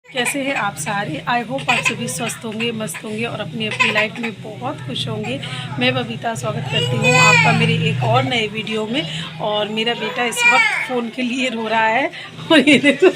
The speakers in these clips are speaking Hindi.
कैसे हैं आप सारे। आई होप आप सभी स्वस्थ होंगे, मस्त होंगे और अपनी अपनी लाइफ में बहुत खुश होंगे। मैं बबीता स्वागत करती हूँ आपका मेरे एक और नए वीडियो में। और मेरा बेटा इस वक्त फ़ोन के लिए रो रहा है और ये देखो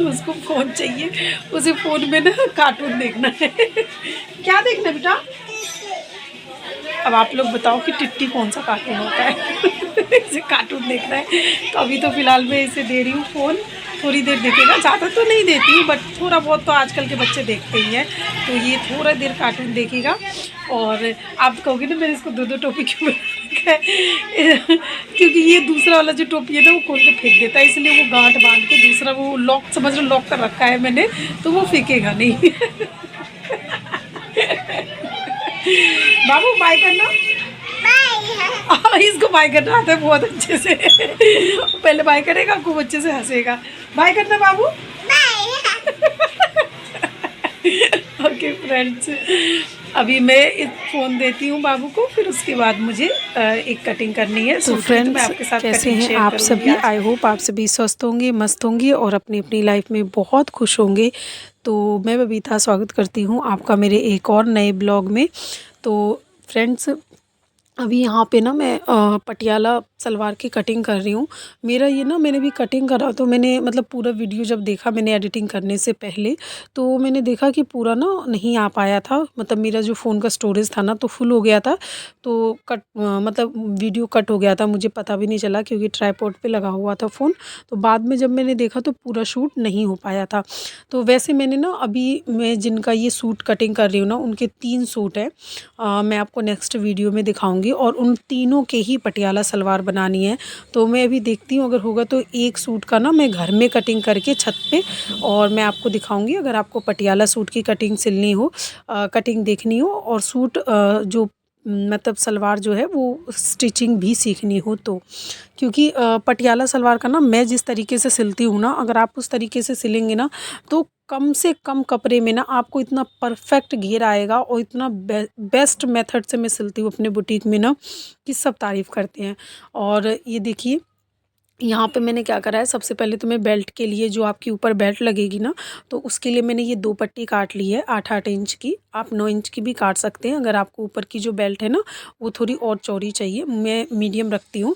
उसको फ़ोन चाहिए। उसे फ़ोन में ना कार्टून देखना है। क्या देखना बेटा? अब आप लोग बताओ कि टिट्टी कौन सा कार्टून होता है। इसे कार्टून देखना है तो अभी तो फ़िलहाल मैं इसे दे रही हूँ फ़ोन। थोड़ी देर देखेगा, ज़्यादा तो नहीं देती हूँ बट थोड़ा बहुत तो आजकल के बच्चे देखते ही हैं। तो ये थोड़ा देर कार्टून देखेगा। और आप कहोगे ना मैंने इसको दो टोपी क्यों बना रखा है। क्योंकि ये दूसरा वाला जो टोपी है ना वो खोल के फेंक देता है, इसलिए वो गांठ बांध के दूसरा वो लॉक समझ लो लॉक कर रखा है मैंने, तो वो फेंकेगा नहीं। बाबू बाय करना। इसको बाय करना आता है बहुत अच्छे से। पहले बाय करेगा, खूब अच्छे से हंसेगा। बाय करना बाबू। ओके फ्रेंड्स, अभी मैं एक फ़ोन देती हूँ बाबू को, फिर उसके बाद मुझे एक कटिंग करनी है। तो फ्रेंड्स आपके साथ कैसे हैं आप सभी। आई होप आप सभी स्वस्थ होंगे, मस्त होंगे और अपनी अपनी लाइफ में बहुत खुश होंगे। तो मैं बबीता स्वागत करती हूँ आपका मेरे एक और नए ब्लॉग में। तो फ्रेंड्स अभी यहाँ पे ना मैं पटियाला सलवार की कटिंग कर रही हूँ। मेरा ये ना मैंने भी कटिंग करा तो मैंने मतलब पूरा वीडियो जब देखा मैंने एडिटिंग करने से पहले, तो मैंने देखा कि पूरा ना नहीं आ पाया था। मतलब मेरा जो फ़ोन का स्टोरेज था ना तो फुल हो गया था। तो मतलब वीडियो कट हो गया था, मुझे पता भी नहीं चला क्योंकि ट्राईपॉड पे लगा हुआ था फ़ोन। तो बाद में जब मैंने देखा तो पूरा शूट नहीं हो पाया था। तो वैसे मैंने ना अभी मैं जिनका ये सूट कटिंग कर रही हूँ ना उनके 3 सूट हैं। मैं आपको नेक्स्ट वीडियो में दिखाऊंगी और उन तीनों के ही पटियाला सलवार बनानी है। तो मैं अभी देखती हूँ अगर होगा तो एक सूट का ना मैं घर में कटिंग करके छत पे और मैं आपको दिखाऊंगी। अगर आपको पटियाला सूट की कटिंग सिलनी हो, कटिंग देखनी हो और सूट जो मतलब सलवार जो है वो स्टिचिंग भी सीखनी हो तो, क्योंकि पटियाला सलवार का ना मैं जिस तरीके से सिलती हूँ ना, अगर आप उस तरीके से सिलेंगे ना तो कम से कम कपड़े में ना आपको इतना परफेक्ट घेर आएगा और इतना बेस्ट मेथड से मैं सिलती हूँ अपने बुटीक में ना कि सब तारीफ़ करते हैं। और ये देखिए यहाँ पे मैंने क्या करा है, सबसे पहले तो मैं बेल्ट के लिए जो आपके ऊपर बेल्ट लगेगी ना तो उसके लिए मैंने ये 2 पट्टी काट ली है 8-8 इंच की। आप 9 इंच की भी काट सकते हैं अगर आपको ऊपर की जो बेल्ट है ना वो थोड़ी और चौड़ी चाहिए। मैं मीडियम रखती हूँ,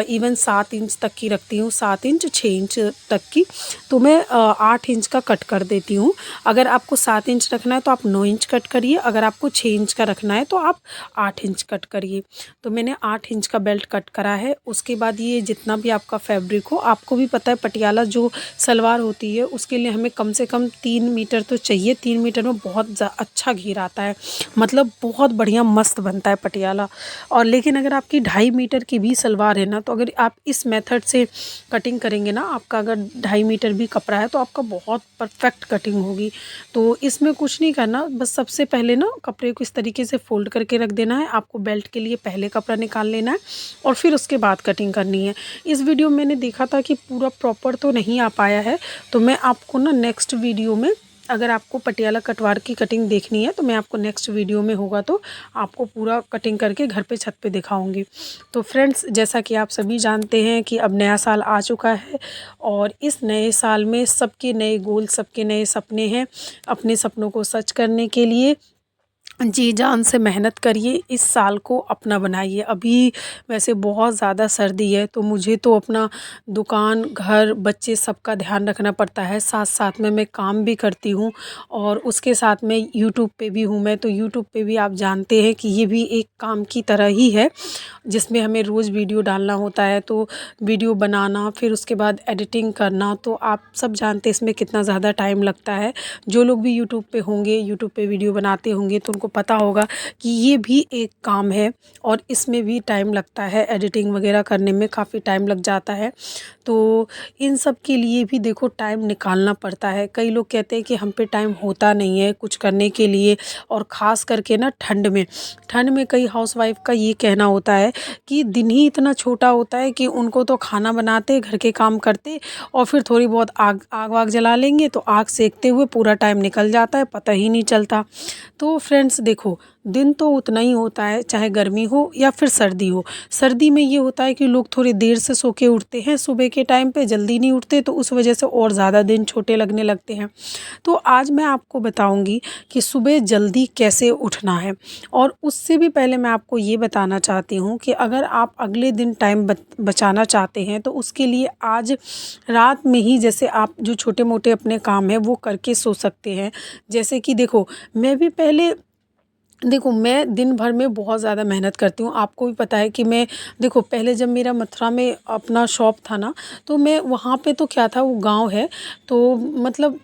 इवन 7 इंच तक की रखती हूँ, 7 इंच 6 इंच तक की। तो मैं 8 इंच का कट कर देती हूँ। अगर आपको 7 इंच रखना है तो आप 9 इंच कट करिए, अगर आपको 6 इंच का रखना है तो आप 8 इंच कट करिए। तो मैंने 8 इंच का बेल्ट कट करा है। उसके बाद ये जितना भी आपका फैब्रिक हो, आपको भी पता है पटियाला जो सलवार होती है उसके लिए हमें कम से कम 3 मीटर तो चाहिए। 3 मीटर में बहुत अच्छा घेर आता है, मतलब बहुत बढ़िया मस्त बनता है पटियाला। और लेकिन अगर आपकी 2.5 मीटर की भी सलवार है ना तो अगर आप इस मेथड से कटिंग करेंगे ना, आपका अगर 2.5 मीटर भी कपड़ा है तो आपका बहुत परफेक्ट कटिंग होगी। तो इसमें कुछ नहीं करना, बस सबसे पहले ना कपड़े को इस तरीके से फ़ोल्ड करके रख देना है। आपको बेल्ट के लिए पहले कपड़ा निकाल लेना है और फिर उसके बाद कटिंग करनी है। इस वीडियो में मैंने देखा था कि पूरा प्रॉपर तो नहीं आ पाया है, तो मैं आपको ना नेक्स्ट वीडियो में, अगर आपको पटियाला कटवार की कटिंग देखनी है तो मैं आपको नेक्स्ट वीडियो में होगा तो आपको पूरा कटिंग करके घर पे छत पे दिखाऊंगी। तो फ्रेंड्स जैसा कि आप सभी जानते हैं कि अब नया साल आ चुका है और इस नए साल में सबके नए गोल, सबके नए सपने हैं। अपने सपनों को सच करने के लिए जी जान से मेहनत करिए, इस साल को अपना बनाइए। अभी वैसे बहुत ज़्यादा सर्दी है तो मुझे तो अपना दुकान, घर, बच्चे सबका ध्यान रखना पड़ता है। साथ साथ में मैं काम भी करती हूँ और उसके साथ में यूट्यूब पे भी हूँ मैं। तो यूट्यूब पे भी आप जानते हैं कि ये भी एक काम की तरह ही है जिसमें हमें रोज़ वीडियो डालना होता है। तो वीडियो बनाना फिर उसके बाद एडिटिंग करना, तो आप सब जानते हैं इसमें कितना ज़्यादा टाइम लगता है। जो लोग भी यूट्यूब पे होंगे, यूट्यूब पे वीडियो बनाते होंगे तो उनको पता होगा कि ये भी एक काम है और इसमें भी टाइम लगता है। एडिटिंग वगैरह करने में काफ़ी टाइम लग जाता है। तो इन सब के लिए भी देखो टाइम निकालना पड़ता है। कई लोग कहते हैं कि हम पे टाइम होता नहीं है कुछ करने के लिए, और ख़ास करके ना ठंड में कई हाउसवाइफ का ये कहना होता है कि दिन ही इतना छोटा होता है कि उनको तो खाना बनाते, घर के काम करते और फिर थोड़ी बहुत आग वाग जला लेंगे तो आग सेकते हुए पूरा टाइम निकल जाता है, पता ही नहीं चलता। तो फ्रेंड्स फ्रेंड्स देखो, दिन तो उतना ही होता है, चाहे गर्मी हो या फिर सर्दी हो। सर्दी में ये होता है कि लोग थोड़ी देर से सो के उठते हैं, सुबह के टाइम पे जल्दी नहीं उठते, तो उस वजह से और ज़्यादा दिन छोटे लगने लगते हैं। तो आज मैं आपको बताऊंगी कि सुबह जल्दी कैसे उठना है। और उससे भी पहले मैं आपको ये बताना चाहती हूँ कि अगर आप अगले दिन टाइम बचाना चाहते हैं, तो उसके लिए आज रात में ही जैसे आप जो छोटे मोटे अपने काम हैं वो करके सो सकते हैं। जैसे कि देखो, मैं भी पहले देखो, मैं दिन भर में बहुत ज़्यादा मेहनत करती हूँ। आपको भी पता है कि मैं देखो, पहले जब मेरा मथुरा में अपना शॉप था ना, तो मैं वहाँ पे तो क्या था, वो गांव है, तो मतलब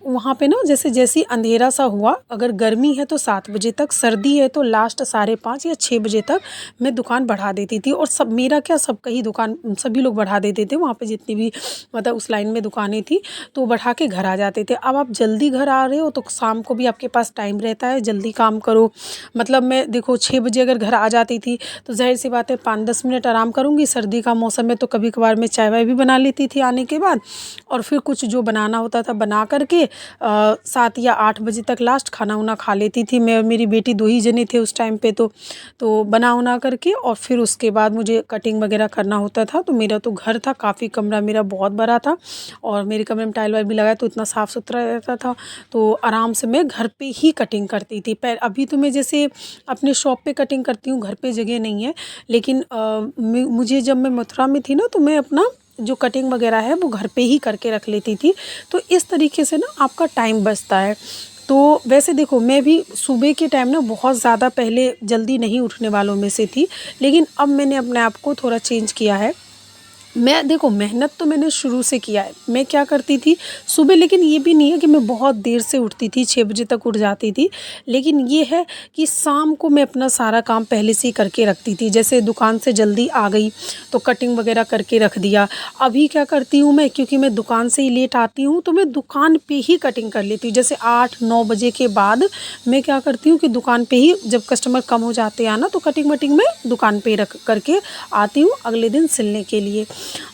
वहाँ पे ना जैसे जैसे ही अंधेरा सा हुआ, अगर गर्मी है तो 7 बजे तक, सर्दी है तो लास्ट 5:30 या 6 बजे तक मैं दुकान बढ़ा देती थी। और सब मेरा क्या, सबका ही दुकान सभी लोग बढ़ा देते थे वहाँ पे, जितनी भी मतलब उस लाइन में दुकानें थी, तो बढ़ा के घर आ जाते थे। अब आप जल्दी घर आ रहे हो तो शाम को भी आपके पास टाइम रहता है, जल्दी काम करो। मतलब मैं देखो 6 बजे अगर घर आ जाती थी, तो ज़ाहिर सी बात है 5-10 मिनट आराम करूँगी। सर्दी का मौसम में तो कभी कभार मैं चाय वाय भी बना लेती थी आने के बाद, और फिर कुछ जो बनाना होता था बना करके 7 या 8 बजे तक लास्ट खाना वाना खा लेती थी। मैं और मेरी बेटी 2 ही जने थे उस टाइम पे, तो बना उना करके, और फिर उसके बाद मुझे कटिंग वगैरह करना होता था। तो मेरा तो घर था काफ़ी, कमरा मेरा बहुत बड़ा था, और मेरे कमरे में टाइल वाइल भी लगाया, तो इतना साफ़ सुथरा रहता था। तो आराम से मैं घर पे ही कटिंग करती थी। अभी तो मैं जैसे अपने शॉप पे कटिंग करती हूँ, घर पे जगह नहीं है, लेकिन मुझे जब मैं मथुरा में थी ना, तो मैं अपना जो कटिंग वगैरह है वो घर पे ही करके रख लेती थी। तो इस तरीके से ना आपका टाइम बचता है। तो वैसे देखो, मैं भी सुबह के टाइम ना बहुत ज़्यादा पहले जल्दी नहीं उठने वालों में से थी, लेकिन अब मैंने अपने आप को थोड़ा चेंज किया है। मैं देखो, मेहनत तो मैंने शुरू से किया है। मैं क्या करती थी सुबह, लेकिन ये भी नहीं है कि मैं बहुत देर से उठती थी, 6 बजे तक उठ जाती थी, लेकिन ये है कि शाम को मैं अपना सारा काम पहले से ही करके रखती थी। जैसे दुकान से जल्दी आ गई तो कटिंग वगैरह करके रख दिया। अभी क्या करती हूँ मैं, क्योंकि मैं दुकान से ही लेट आती हूँ, तो मैं दुकान पे ही कटिंग कर लेती हूँ। जैसे 8-9 बजे के बाद मैं क्या करती हूँ कि दुकान पे ही, जब कस्टमर कम हो जाते हैं ना, तो कटिंग वटिंग मैं दुकान पे ही रख करके आती हूँ अगले दिन सिलने के लिए।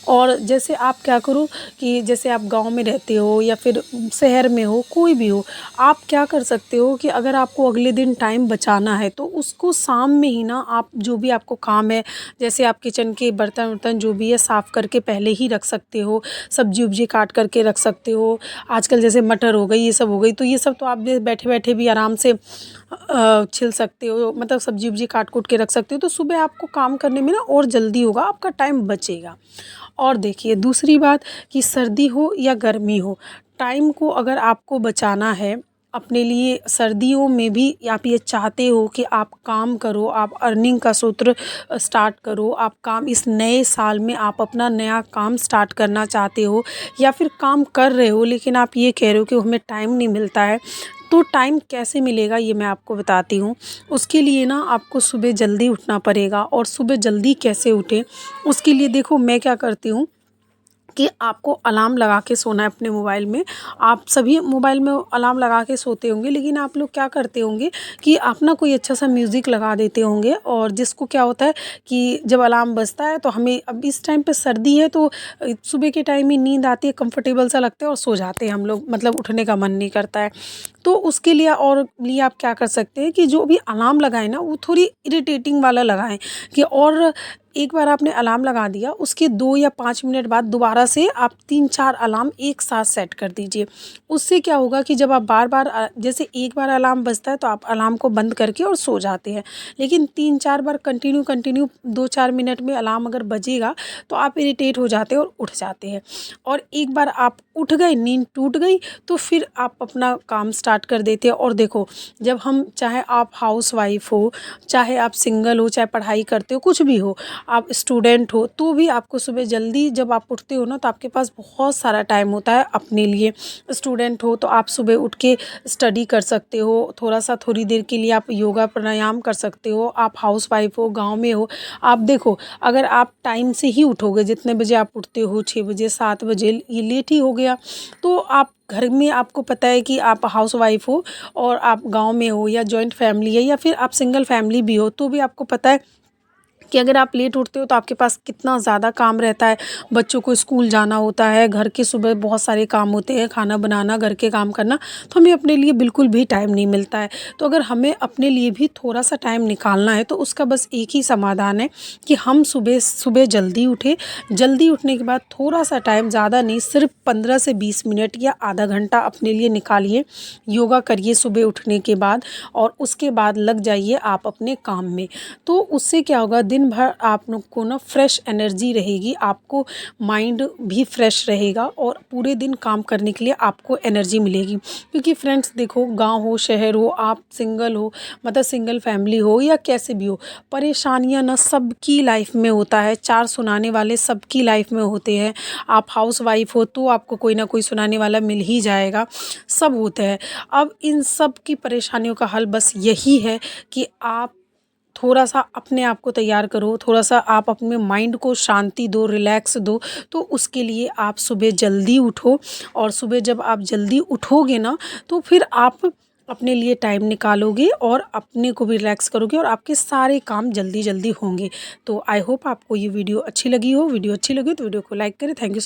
और जैसे आप क्या करो कि जैसे आप गांव में रहते हो या फिर शहर में हो, कोई भी हो, आप क्या कर सकते हो कि अगर आपको अगले दिन टाइम बचाना है, तो उसको शाम में ही ना, आप जो भी आपको काम है, जैसे आप किचन के बर्तन वर्तन जो भी है साफ़ करके पहले ही रख सकते हो, सब्जी उब्जी काट करके रख सकते हो। आजकल जैसे मटर हो गई, ये सब हो गई, तो ये सब तो आप बैठे बैठे भी आराम से छिल सकते हो, मतलब सब्जी उब्जी काट कूट के रख सकते हो। तो सुबह आपको काम करने में ना और जल्दी होगा, आपका टाइम बचेगा। और देखिए दूसरी बात, कि सर्दी हो या गर्मी हो, टाइम को अगर आपको बचाना है अपने लिए, सर्दियों में भी आप ये चाहते हो कि आप काम करो, आप अर्निंग का सूत्र स्टार्ट करो, आप काम इस नए साल में आप अपना नया काम स्टार्ट करना चाहते हो, या फिर काम कर रहे हो लेकिन आप ये कह रहे हो कि हमें टाइम नहीं मिलता है, तो टाइम कैसे मिलेगा ये मैं आपको बताती हूँ। उसके लिए ना आपको सुबह जल्दी उठना पड़ेगा। और सुबह जल्दी कैसे उठें, उसके लिए देखो मैं क्या करती हूँ कि आपको अलार्म लगा के सोना है अपने मोबाइल में। आप सभी मोबाइल में अलार्म लगा के सोते होंगे, लेकिन आप लोग क्या करते होंगे कि आप ना कोई अच्छा सा म्यूज़िक लगा देते होंगे, और जिसको क्या होता है कि जब अलार्म बजता है तो हमें, अब इस टाइम पे सर्दी है तो सुबह के टाइम ही नींद आती है, कंफर्टेबल सा लगता है, और सो जाते हैं हम लोग, मतलब उठने का मन नहीं करता है। तो उसके लिए आप क्या कर सकते हैं कि जो भी अलार्म लगाएं ना, वो थोड़ी इरिटेटिंग वाला लगाएं, कि और एक बार आपने अलार्म लगा दिया, उसके 2 या 5 मिनट बाद दोबारा से आप 3-4 अलार्म एक साथ सेट कर दीजिए। उससे क्या होगा कि जब आप बार बार जैसे एक बार अलार्म बजता है तो आप अलार्म को बंद करके और सो जाते हैं, लेकिन 3-4 बार कंटिन्यू 2-4 मिनट में अलार्म अगर बजेगा तो आप इरिटेट हो जाते हैं और उठ जाते हैं। और एक बार आप उठ गए, नींद टूट गई, तो फिर आप अपना काम स्टार्ट कर देते हैं। और देखो, जब हम, चाहे आप हाउसवाइफ हो, चाहे आप सिंगल हो, चाहे पढ़ाई करते हो, कुछ भी हो, आप स्टूडेंट हो, तो भी आपको सुबह जल्दी जब आप उठते हो ना, तो आपके पास बहुत सारा टाइम होता है अपने लिए। स्टूडेंट हो तो आप सुबह उठ के स्टडी कर सकते हो, थोड़ा सा थोड़ी देर के लिए आप योगा प्राणायाम कर सकते हो। आप हाउसवाइफ हो, गांव में हो, आप देखो, अगर आप टाइम से ही उठोगे, जितने बजे आप उठते हो, 6 बजे 7 बजे, ये लेट ही हो गया, तो आप घर में, आपको पता है कि आप हाउसवाइफ हो और आप गांव में हो, या जॉइंट फैमिली है, या फिर आप सिंगल फैमिली भी हो, तो भी आपको पता है कि अगर आप लेट उठते हो तो आपके पास कितना ज़्यादा काम रहता है। बच्चों को स्कूल जाना होता है, घर के सुबह बहुत सारे काम होते हैं, खाना बनाना, घर के काम करना, तो हमें अपने लिए बिल्कुल भी टाइम नहीं मिलता है। तो अगर हमें अपने लिए भी थोड़ा-सा टाइम निकालना है तो उसका बस एक ही समाधान है कि हम सुबह सुबह जल्दी उठें। जल्दी उठने के बाद थोड़ा-सा टाइम, ज़्यादा नहीं, सिर्फ 15 से 20 मिनट या आधा घंटा अपने लिए निकालिए। योगा करिए सुबह उठने के बाद और उसके बाद लग जाइए आप अपने काम में। तो उससे क्या होगा, दिन भर आप लोग को ना फ्रेश एनर्जी रहेगी, आपको माइंड भी फ्रेश रहेगा और पूरे दिन काम करने के लिए आपको एनर्जी मिलेगी। क्योंकि फ्रेंड्स देखो, गांव हो शहर हो, आप सिंगल हो, मतलब सिंगल फैमिली हो या कैसे भी हो, परेशानियां ना सबकी लाइफ में होता है। चार सुनाने वाले सबकी लाइफ में होते हैं। आप हाउस वाइफ हो तो आपको कोई ना कोई सुनाने वाला मिल ही जाएगा, सब होता है। अब इन सब की परेशानियों का हल बस यही है कि आप थोड़ा-सा अपने आप को तैयार करो, थोड़ा-सा आप अपने माइंड को शांति दो, रिलैक्स दो। तो उसके लिए आप सुबह जल्दी उठो और सुबह जब आप जल्दी उठोगे ना, तो फिर आप अपने लिए टाइम निकालोगे और अपने को भी रिलैक्स करोगे और आपके सारे काम जल्दी-जल्दी होंगे। तो आई होप आपको ये वीडियो अच्छी लगी हो। वीडियो अच्छी लगी तो वीडियो को लाइक करें। Thank you so